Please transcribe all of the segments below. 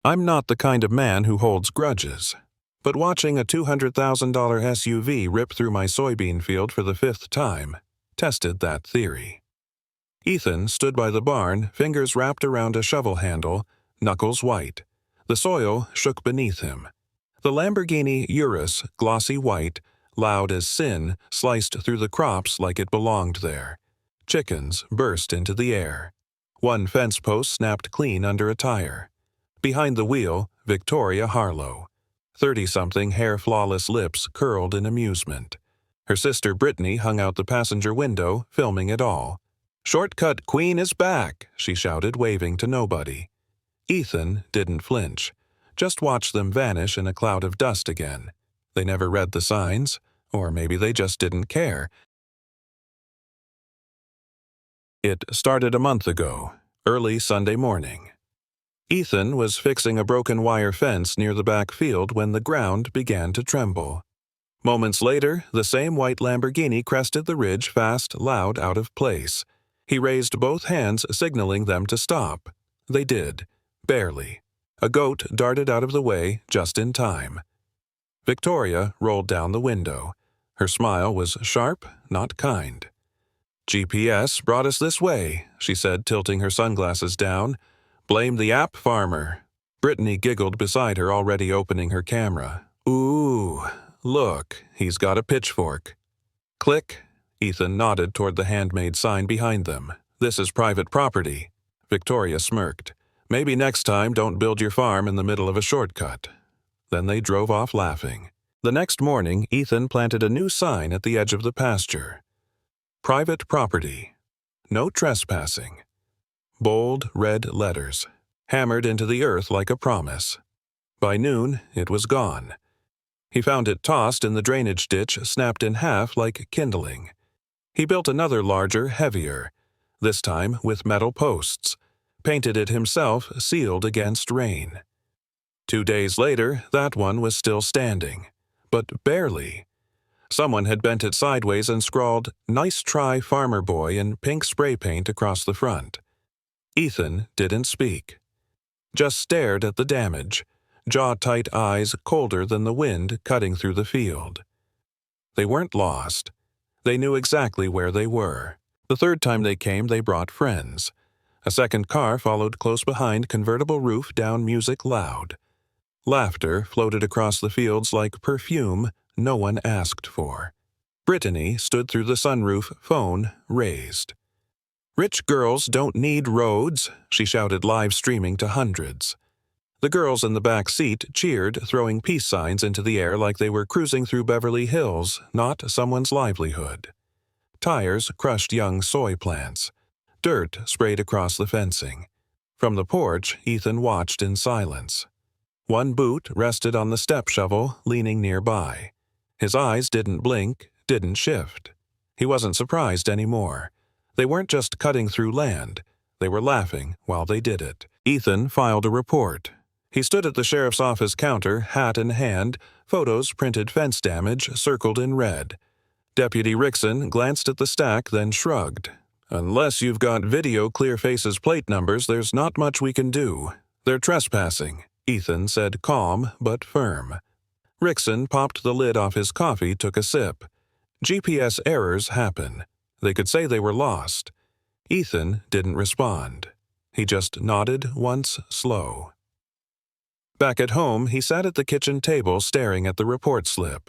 I'm not the kind of man who holds grudges, but watching a $200,000 SUV rip through my soybean field for the fifth time tested that theory. Ethan stood by the barn, fingers wrapped around a shovel handle, knuckles white. The soil shook beneath him. The Lamborghini Urus, glossy white, loud as sin, sliced through the crops like it belonged there. Chickens burst into the air. One fence post snapped clean under a tire. Behind the wheel, Victoria Harlow. 30-something hair-flawless lips curled in amusement. Her sister Brittany hung out the passenger window, filming it all. "Shortcut Queen is back," she shouted, waving to nobody. Ethan didn't flinch. Just watched them vanish in a cloud of dust again. They never read the signs, or maybe they just didn't care. It started a month ago, early Sunday morning. Ethan was fixing a broken wire fence near the back field when the ground began to tremble. Moments later, the same white Lamborghini crested the ridge fast, loud, out of place. He raised both hands, signaling them to stop. They did, barely. A goat darted out of the way just in time. Victoria rolled down the window. Her smile was sharp, not kind. "GPS brought us this way," she said, tilting her sunglasses down. "Blame the app farmer." Brittany giggled beside her, already opening her camera. "Ooh, look, he's got a pitchfork." Click. Ethan nodded toward the handmade sign behind them. "This is private property." Victoria smirked. "Maybe next time don't build your farm in the middle of a shortcut." Then they drove off laughing. The next morning, Ethan planted a new sign at the edge of the pasture. "Private property. No trespassing." Bold red letters, hammered into the earth like a promise. By noon, it was gone. He found it tossed in the drainage ditch, snapped in half like kindling. He built another larger, heavier, this time with metal posts, painted it himself, sealed against rain. 2 days later, that one was still standing, but barely. Someone had bent it sideways and scrawled, "Nice try, farmer boy," in pink spray paint across the front. Ethan didn't speak. Just stared at the damage, jaw-tight eyes colder than the wind cutting through the field. They weren't lost. They knew exactly where they were. The third time they came, they brought friends. A second car followed close behind, convertible roof down, music loud. Laughter floated across the fields like perfume no one asked for. Brittany stood through the sunroof, phone raised. "Rich girls don't need roads," she shouted, live streaming to hundreds. The girls in the back seat cheered, throwing peace signs into the air like they were cruising through Beverly Hills, not someone's livelihood. Tires crushed young soy plants. Dirt sprayed across the fencing. From the porch, Ethan watched in silence. One boot rested on the step shovel, leaning nearby. His eyes didn't blink, didn't shift. He wasn't surprised anymore. They weren't just cutting through land. They were laughing while they did it. Ethan filed a report. He stood at the sheriff's office counter, hat in hand, photos printed fence damage circled in red. Deputy Rickson glanced at the stack, then shrugged. "Unless you've got video clear faces plate numbers, there's not much we can do. They're trespassing," Ethan said, calm but firm. Rickson popped the lid off his coffee, took a sip. GPS errors happen. They could say they were lost. Ethan didn't respond. He just nodded once, slow. Back at home, he sat at the kitchen table staring at the report slip.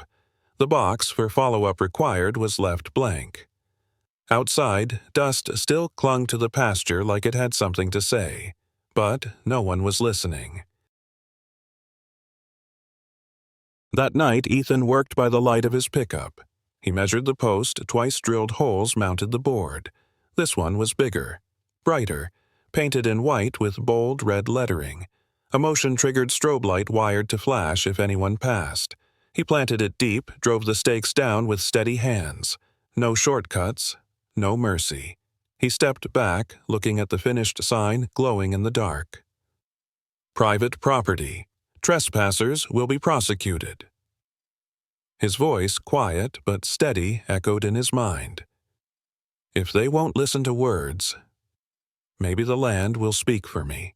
The box for follow-up required was left blank. Outside, dust still clung to the pasture like it had something to say, but no one was listening. That night, Ethan worked by the light of his pickup. He measured the post, twice drilled holes mounted the board. This one was bigger, brighter, painted in white with bold red lettering. A motion-triggered strobe light wired to flash if anyone passed. He planted it deep, drove the stakes down with steady hands. No shortcuts, no mercy. He stepped back, looking at the finished sign glowing in the dark. "Private property. Trespassers will be prosecuted." His voice, quiet but steady, echoed in his mind. "If they won't listen to words, maybe the land will speak for me."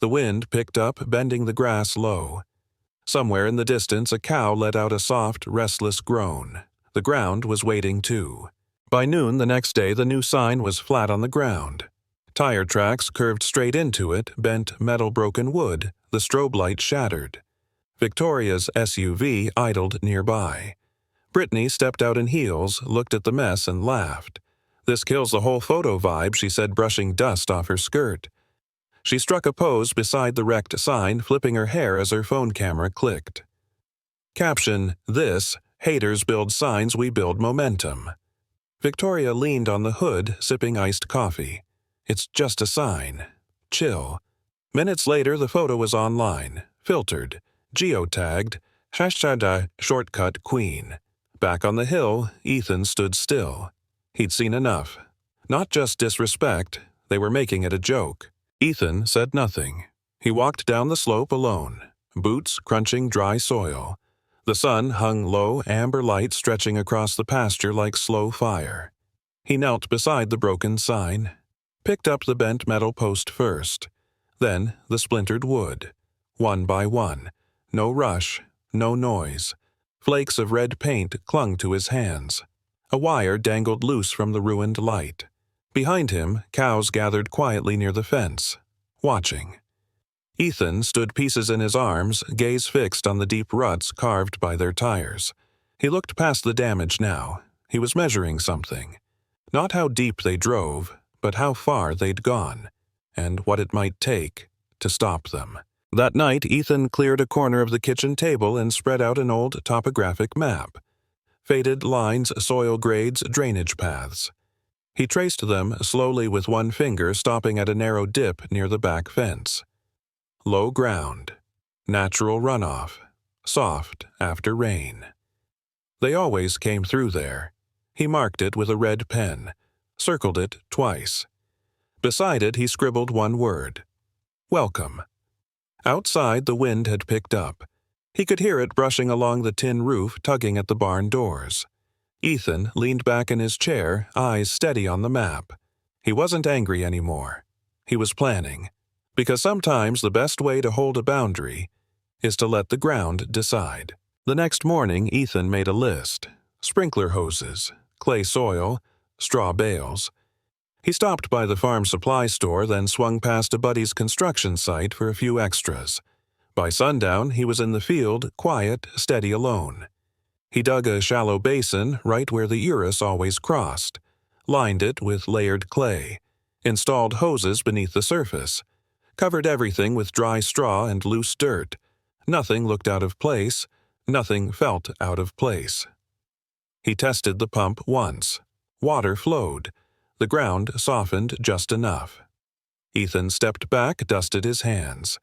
The wind picked up, bending the grass low. Somewhere in the distance, a cow let out a soft, restless groan. The ground was waiting too. By noon the next day, the new sign was flat on the ground. Tire tracks curved straight into it, bent metal broken wood, the strobe light shattered. Victoria's SUV idled nearby. Brittany stepped out in heels, looked at the mess, and laughed. "This kills the whole photo vibe," she said, brushing dust off her skirt. She struck a pose beside the wrecked sign, flipping her hair as her phone camera clicked. Caption: "This, haters build signs, we build momentum." Victoria leaned on the hood, sipping iced coffee. "It's just a sign. Chill." Minutes later, the photo was online, filtered, geotagged, #shortcut queen. Back on the hill, Ethan stood still. He'd seen enough. Not just disrespect, they were making it a joke. Ethan said nothing. He walked down the slope alone, boots crunching dry soil. The sun hung low, amber light stretching across the pasture like slow fire. He knelt beside the broken sign, picked up the bent metal post first, then the splintered wood. One by one. No rush, no noise. Flakes of red paint clung to his hands. A wire dangled loose from the ruined light. Behind him, cows gathered quietly near the fence, watching. Ethan stood, pieces in his arms, gaze fixed on the deep ruts carved by their tires. He looked past the damage now. He was measuring something. Not how deep they drove, but how far they'd gone, and what it might take to stop them. That night, Ethan cleared a corner of the kitchen table and spread out an old topographic map. Faded lines, soil grades, drainage paths. He traced them slowly with one finger, stopping at a narrow dip near the back fence. Low ground. Natural runoff. Soft after rain. They always came through there. He marked it with a red pen, circled it twice. Beside it, he scribbled one word. Welcome. Outside, the wind had picked up. He could hear it brushing along the tin roof, tugging at the barn doors. Ethan leaned back in his chair, eyes steady on the map. He wasn't angry anymore. He was planning. Because sometimes the best way to hold a boundary is to let the ground decide. The next morning, Ethan made a list. Sprinkler hoses, clay soil, straw bales. He stopped by the farm supply store, then swung past a buddy's construction site for a few extras. By sundown, he was in the field, quiet, steady, alone. He dug a shallow basin right where the Urus always crossed, lined it with layered clay, installed hoses beneath the surface, covered everything with dry straw and loose dirt. Nothing looked out of place, nothing felt out of place. He tested the pump once. Water flowed. The ground softened just enough. Ethan stepped back, dusted his hands.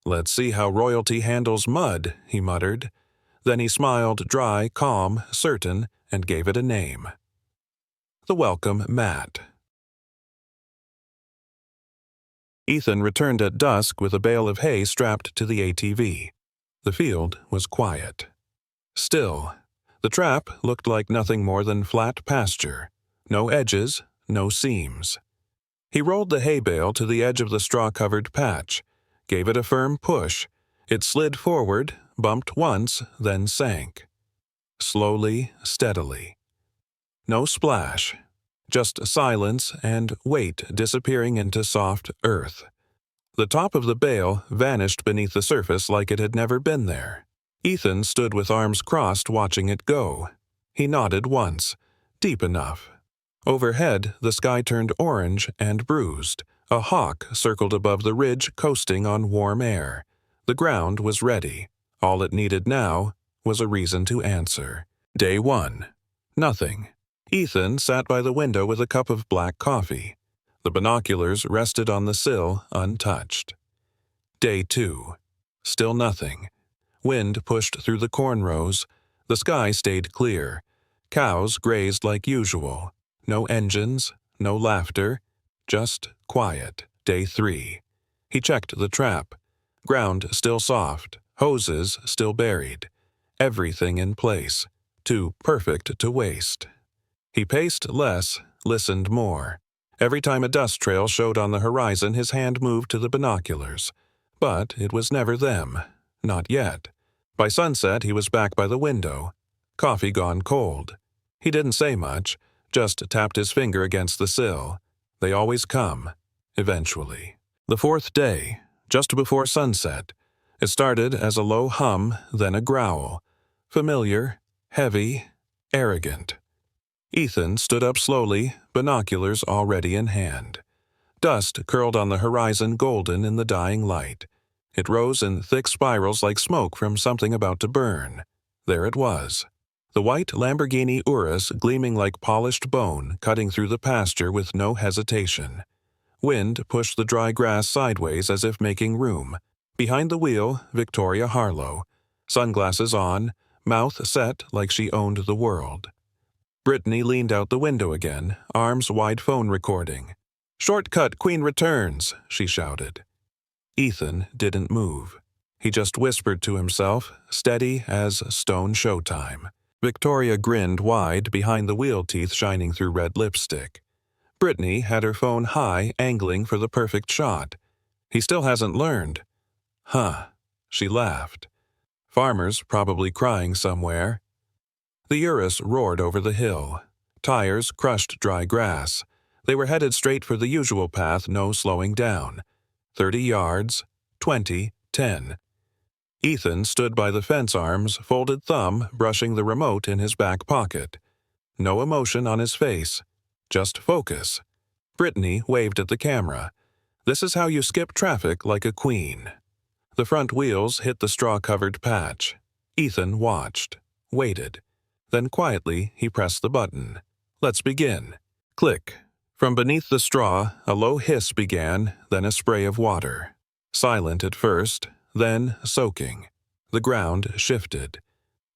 "Let's see how royalty handles mud," he muttered. Then he smiled, dry, calm, certain, and gave it a name. The welcome mat. Ethan returned at dusk with a bale of hay strapped to the ATV. The field was quiet. Still, the trap looked like nothing more than flat pasture. No edges, no seams. He rolled the hay bale to the edge of the straw-covered patch, gave it a firm push. It slid forward, bumped once, then sank. Slowly, steadily. No splash, just silence and weight disappearing into soft earth. The top of the bale vanished beneath the surface like it had never been there. Ethan stood with arms crossed, watching it go. He nodded once, deep enough. Overhead, the sky turned orange and bruised. A hawk circled above the ridge, coasting on warm air. The ground was ready. All it needed now was a reason to answer. Day 1. Nothing. Ethan sat by the window with a cup of black coffee. The binoculars rested on the sill, untouched. Day 2. Still nothing. Wind pushed through the corn rows. The sky stayed clear. Cows grazed like usual. No engines, no laughter, just quiet. Day 3. He checked the trap. Ground still soft, hoses still buried. Everything in place, too perfect to waste. He paced less, listened more. Every time a dust trail showed on the horizon, his hand moved to the binoculars. But it was never them. Not yet. By sunset, he was back by the window. Coffee gone cold. He didn't say much, just tapped his finger against the sill. They always come, eventually. The fourth day, just before sunset, it started as a low hum, then a growl. Familiar, heavy, arrogant. Ethan stood up slowly, binoculars already in hand. Dust curled on the horizon, golden in the dying light. It rose in thick spirals like smoke from something about to burn. There it was. The white Lamborghini Urus gleaming like polished bone, cutting through the pasture with no hesitation. Wind pushed the dry grass sideways as if making room. Behind the wheel, Victoria Harlow. Sunglasses on, mouth set like she owned the world. Brittany leaned out the window again, arms wide, phone recording. "Shortcut, Queen returns," she shouted. Ethan didn't move. He just whispered to himself, steady as stone showtime. Victoria grinned wide, behind the wheel teeth shining through red lipstick. Brittany had her phone high, angling for the perfect shot. He still hasn't learned. Huh. She laughed. Farmers probably crying somewhere. The Urus roared over the hill. Tires crushed dry grass. They were headed straight for the usual path, no slowing down. 30 yards, 20, 10. Ethan stood by the fence arms, folded thumb, brushing the remote in his back pocket. No emotion on his face. Just focus. Brittany waved at the camera. This is how you skip traffic like a queen. The front wheels hit the straw-covered patch. Ethan watched, waited. Then quietly he pressed the button. Let's begin. Click. From beneath the straw, a low hiss began, then a spray of water. Silent at first, then soaking. The ground shifted.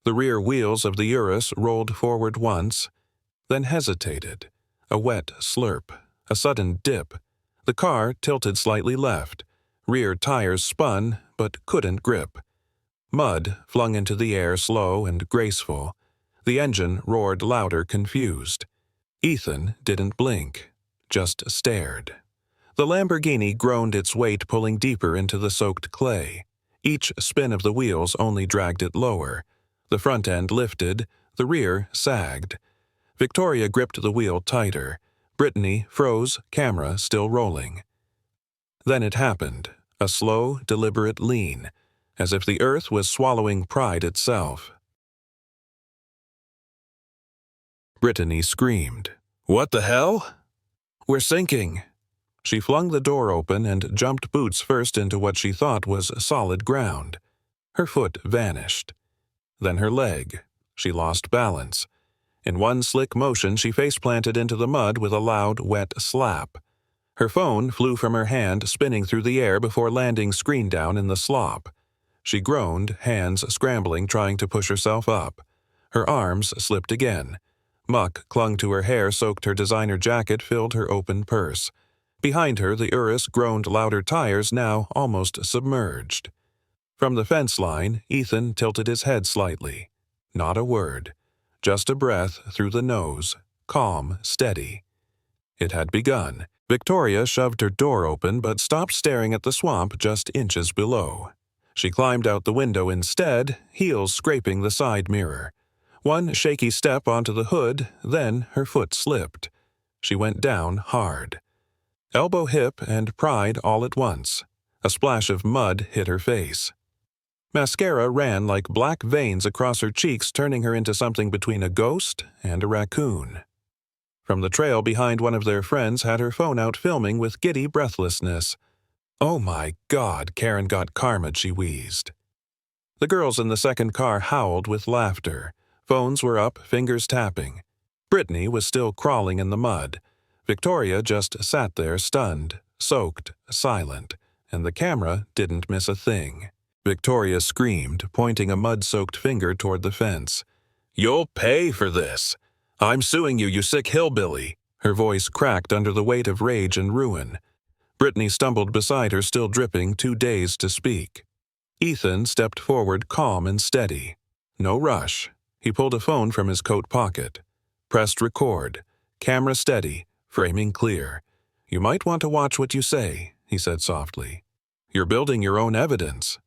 The rear wheels of the Urus rolled forward once, then hesitated. A wet slurp, a sudden dip. The car tilted slightly left. Rear tires spun, but couldn't grip. Mud flung into the air, slow and graceful. The engine roared louder, confused. Ethan didn't blink, just stared. The Lamborghini groaned its weight, pulling deeper into the soaked clay. Each spin of the wheels only dragged it lower. The front end lifted, the rear sagged. Victoria gripped the wheel tighter. Brittany froze, camera still rolling. Then it happened, a slow, deliberate lean, as if the earth was swallowing pride itself. Brittany screamed. "What the hell?" "We're sinking." She flung the door open and jumped boots first into what she thought was solid ground. Her foot vanished. Then her leg. She lost balance. In one slick motion, she face-planted into the mud with a loud, wet slap. Her phone flew from her hand, spinning through the air before landing screen down in the slop. She groaned, hands scrambling, trying to push herself up. Her arms slipped again. Muck clung to her hair, soaked her designer jacket, filled her open purse. Behind her, the Urus groaned louder, tires now almost submerged. From the fence line, Ethan tilted his head slightly. Not a word. Just a breath through the nose, calm, steady. It had begun. Victoria shoved her door open but stopped staring at the swamp just inches below. She climbed out the window instead, heels scraping the side mirror. One shaky step onto the hood, then her foot slipped. She went down hard. Elbow, hip, and pride all at once. A splash of mud hit her face. Mascara ran like black veins across her cheeks, turning her into something between a ghost and a raccoon. From the trail behind, one of their friends had her phone out filming with giddy breathlessness. "Oh my God, Karen got karma," she wheezed. The girls in the second car howled with laughter. Phones were up, fingers tapping. Brittany was still crawling in the mud. Victoria just sat there, stunned, soaked, silent, and the camera didn't miss a thing. Victoria screamed, pointing a mud-soaked finger toward the fence. "You'll pay for this! I'm suing you, you sick hillbilly!" Her voice cracked under the weight of rage and ruin. Brittany stumbled beside her, still dripping, too dazed to speak. Ethan stepped forward, calm and steady. No rush. He pulled a phone from his coat pocket. Pressed record. Camera steady, framing clear. "You might want to watch what you say," he said softly. "You're building your own evidence."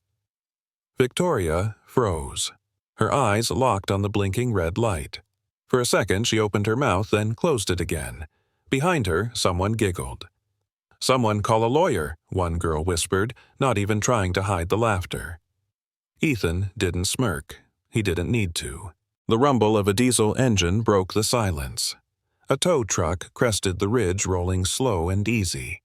Victoria froze. Her eyes locked on the blinking red light. For a second she opened her mouth, then closed it again. Behind her, someone giggled. "Someone call a lawyer," one girl whispered, not even trying to hide the laughter. Ethan didn't smirk. He didn't need to. The rumble of a diesel engine broke the silence. A tow truck crested the ridge, rolling slow and easy.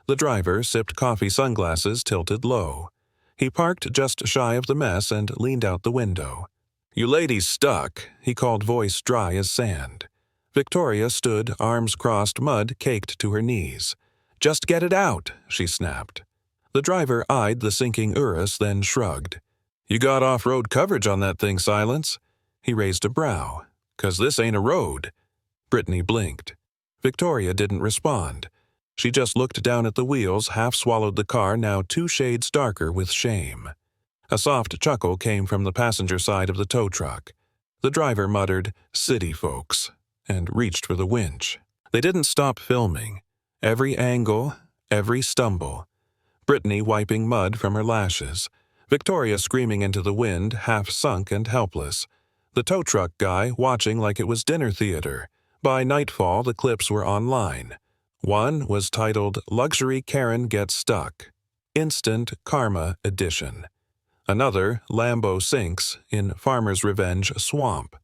The driver sipped coffee, sunglasses tilted low. He parked just shy of the mess and leaned out the window. "You ladies stuck," he called, voice dry as sand. Victoria stood, arms crossed, mud caked to her knees. "Just get it out," she snapped. The driver eyed the sinking Urus, then shrugged. "You got off-road coverage on that thing, Silence." He raised a brow. "'Cause this ain't a road." Brittany blinked. Victoria didn't respond. She just looked down at the wheels, half-swallowed the car, now 2 shades darker with shame. A soft chuckle came from the passenger side of the tow truck. The driver muttered, "City folks," and reached for the winch. They didn't stop filming. Every angle, every stumble. Brittany wiping mud from her lashes. Victoria screaming into the wind, half sunk and helpless. The tow truck guy watching like it was dinner theater. By nightfall, the clips were online. One was titled "Luxury Karen Gets Stuck," Instant Karma Edition. Another, "Lambo Sinks in Farmer's Revenge Swamp."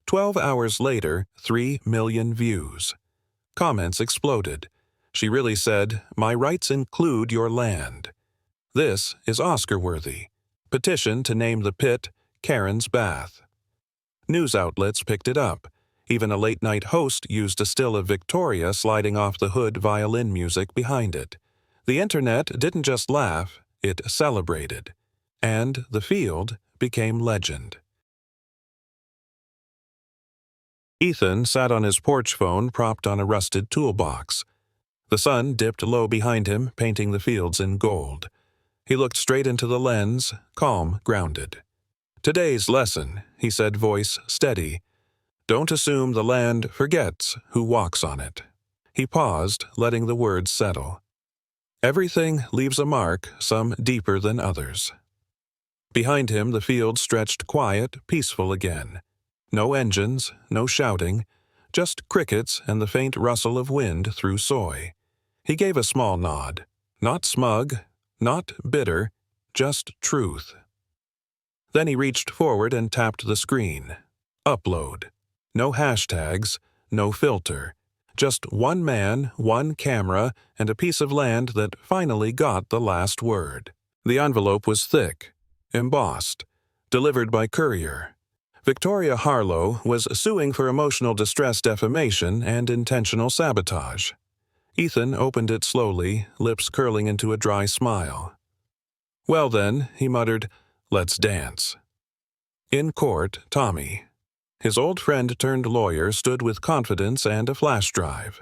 12 hours later, 3 million views. Comments exploded. She really said, "My rights include your land." This is Oscar-worthy. Petition to name the pit Karen's Bath. News outlets picked it up. Even a late-night host used a still of Victoria sliding off the hood, violin music behind it. The internet didn't just laugh, it celebrated. And the field became legend. Ethan sat on his porch phone propped on a rusted toolbox. The sun dipped low behind him, painting the fields in gold. He looked straight into the lens, calm, grounded. "Today's lesson," he said, voice steady. "Don't assume the land forgets who walks on it." He paused, letting the words settle. "Everything leaves a mark, some deeper than others." Behind him the field stretched quiet, peaceful again. No engines, no shouting, just crickets and the faint rustle of wind through soy. He gave a small nod. Not smug, not bitter, just truth. Then he reached forward and tapped the screen. Upload. No hashtags, no filter. Just one man, one camera, and a piece of land that finally got the last word. The envelope was thick, embossed, delivered by courier. Victoria Harlow was suing for emotional distress defamation and intentional sabotage. Ethan opened it slowly, lips curling into a dry smile. "Well then," he muttered, "let's dance." In court, Tommy, his old friend-turned-lawyer, stood with confidence and a flash drive.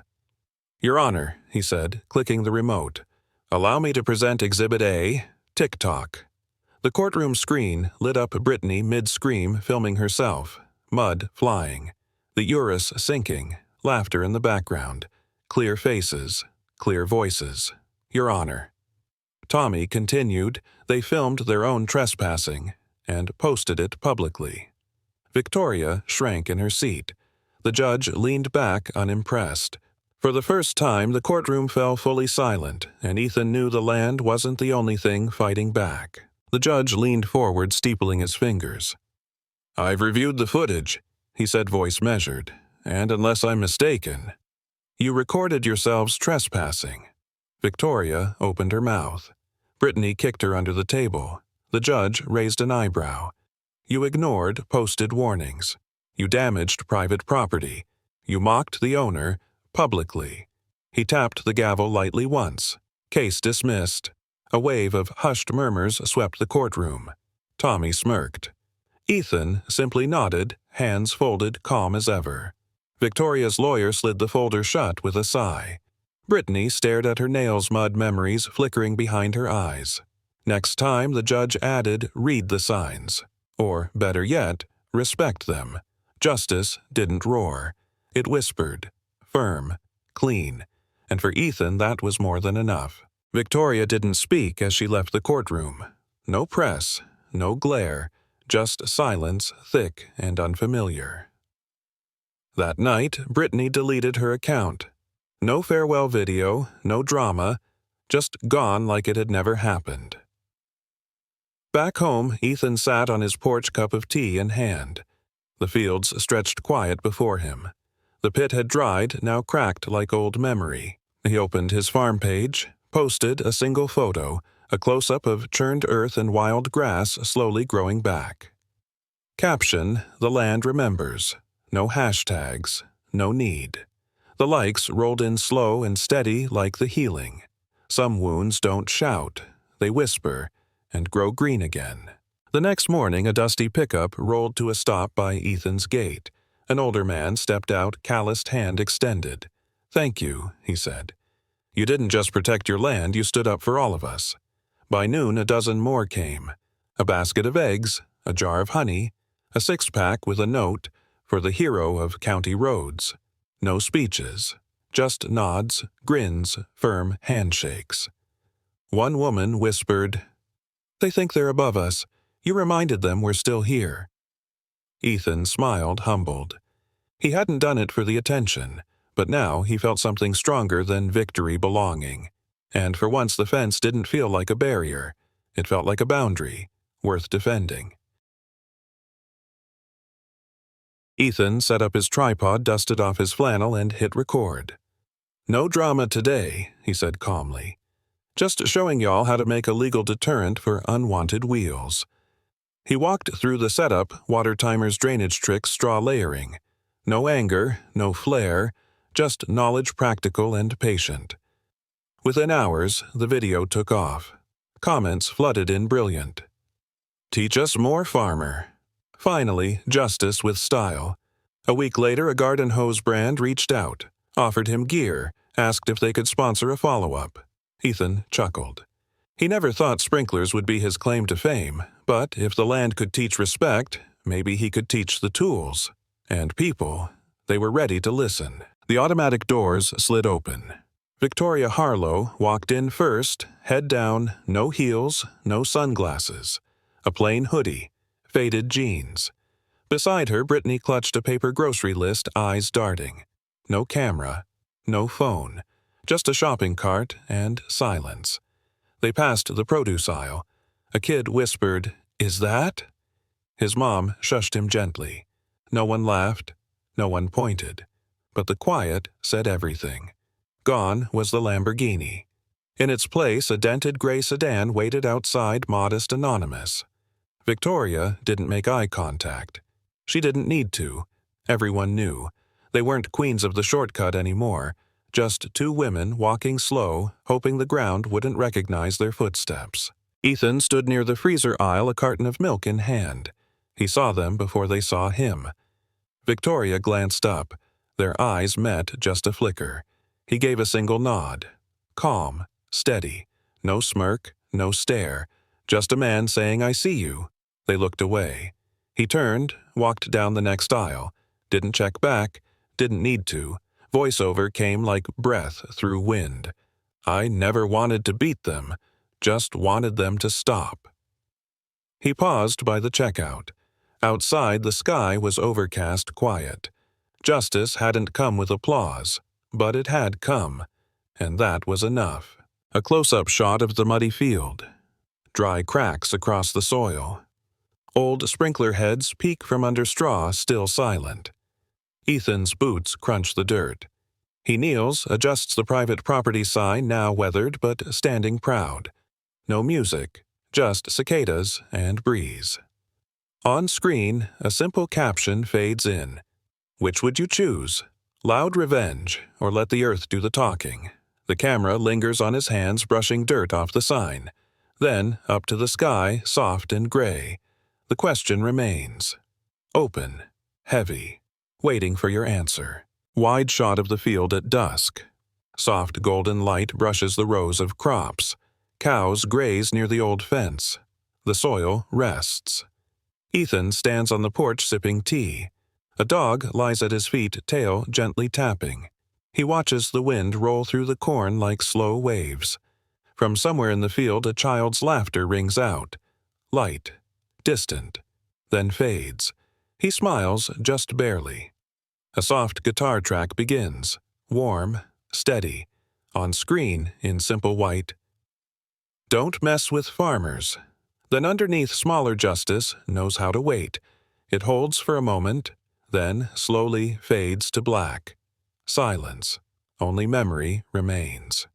"Your Honor," he said, clicking the remote, "allow me to present Exhibit A, TikTok." The courtroom screen lit up Brittany mid-scream, filming herself, mud flying, the Urus sinking, laughter in the background, clear faces, clear voices. "Your Honor." Tommy continued. They filmed their own trespassing and posted it publicly. Victoria shrank in her seat. The judge leaned back unimpressed. For the first time, the courtroom fell fully silent, and Ethan knew the land wasn't the only thing fighting back. The judge leaned forward, steepling his fingers. "I've reviewed the footage," he said, voice measured, "and unless I'm mistaken, you recorded yourselves trespassing." Victoria opened her mouth. Brittany kicked her under the table. The judge raised an eyebrow. "You ignored posted warnings. You damaged private property. You mocked the owner, publicly." He tapped the gavel lightly once. Case dismissed. A wave of hushed murmurs swept the courtroom. Tommy smirked. Ethan simply nodded, hands folded, calm as ever. Victoria's lawyer slid the folder shut with a sigh. Brittany stared at her nails, mud memories flickering behind her eyes. Next time, the judge added, "Read the signs." Or, better yet, respect them. Justice didn't roar. It whispered, firm, clean, and for Ethan that was more than enough. Victoria didn't speak as she left the courtroom. No press, no glare, just silence thick and unfamiliar. That night, Brittany deleted her account. No farewell video, no drama, just gone like it had never happened. Back home, Ethan sat on his porch, cup of tea in hand. The fields stretched quiet before him. The pit had dried, now cracked like old memory. He opened his farm page, posted a single photo, a close-up of churned earth and wild grass slowly growing back. Caption, "The land remembers." No hashtags, no need. The likes rolled in slow and steady like the healing. Some wounds don't shout, they whisper, and grow green again. The next morning, a dusty pickup rolled to a stop by Ethan's gate. An older man stepped out, calloused hand extended. "Thank you," he said. "You didn't just protect your land, you stood up for all of us." By noon, a dozen more came. A basket of eggs, a jar of honey, a six-pack with a note for the hero of county roads. No speeches, just nods, grins, firm handshakes. One woman whispered, "They think they're above us. You reminded them we're still here." Ethan smiled, humbled. He hadn't done it for the attention, but now he felt something stronger than victory belonging. And for once the fence didn't feel like a barrier. It felt like a boundary, worth defending. Ethan set up his tripod, dusted off his flannel, and hit record. "No drama today," he said calmly. "Just showing y'all how to make a legal deterrent for unwanted wheels." He walked through the setup, water timers, drainage tricks, straw layering. No anger, no flair, just knowledge practical and patient. Within hours, the video took off. Comments flooded in brilliant. "Teach us more, farmer." Finally, justice with style. A week later, a garden hose brand reached out, offered him gear, asked if they could sponsor a follow-up. Ethan chuckled. He never thought sprinklers would be his claim to fame, but if the land could teach respect, maybe he could teach the tools. And people, they were ready to listen. The automatic doors slid open. Victoria Harlow walked in first, head down, no heels, no sunglasses. A plain hoodie, faded jeans. Beside her, Brittany clutched a paper grocery list, eyes darting. No camera, no phone, just a shopping cart and silence. They passed the produce aisle. A kid whispered, "Is that?" His mom shushed him gently. No one laughed, no one pointed. But the quiet said everything. Gone was the Lamborghini. In its place, a dented gray sedan waited outside, modest, anonymous. Victoria didn't make eye contact. She didn't need to. Everyone knew. They weren't queens of the shortcut anymore. Just two women walking slow, hoping the ground wouldn't recognize their footsteps. Ethan stood near the freezer aisle, a carton of milk in hand. He saw them before they saw him. Victoria glanced up. Their eyes met just a flicker. He gave a single nod. Calm, steady. No smirk, no stare. Just a man saying, "I see you." They looked away. He turned, walked down the next aisle. Didn't check back, didn't need to. Voiceover came like breath through wind. "I never wanted to beat them, just wanted them to stop." He paused by the checkout. Outside, the sky was overcast, quiet. Justice hadn't come with applause, but it had come, and that was enough. A close-up shot of the muddy field. Dry cracks across the soil. Old sprinkler heads peek from under straw, still silent. Ethan's boots crunch the dirt. He kneels, adjusts the private property sign, now weathered but standing proud. No music, just cicadas and breeze. On screen, a simple caption fades in. Which would you choose? Loud revenge, or let the earth do the talking? The camera lingers on his hands, brushing dirt off the sign. Then, up to the sky, soft and gray. The question remains. Open, heavy, waiting for your answer. Wide shot of the field at dusk. Soft golden light brushes the rows of crops. Cows graze near the old fence. The soil rests. Ethan stands on the porch sipping tea. A dog lies at his feet, tail gently tapping. He watches the wind roll through the corn like slow waves. From somewhere in the field, a child's laughter rings out. Light, distant, then fades. He smiles just barely. A soft guitar track begins, warm, steady, on screen in simple white. Don't mess with farmers. Then underneath smaller justice knows how to wait. It holds for a moment, then slowly fades to black. Silence. Only memory remains.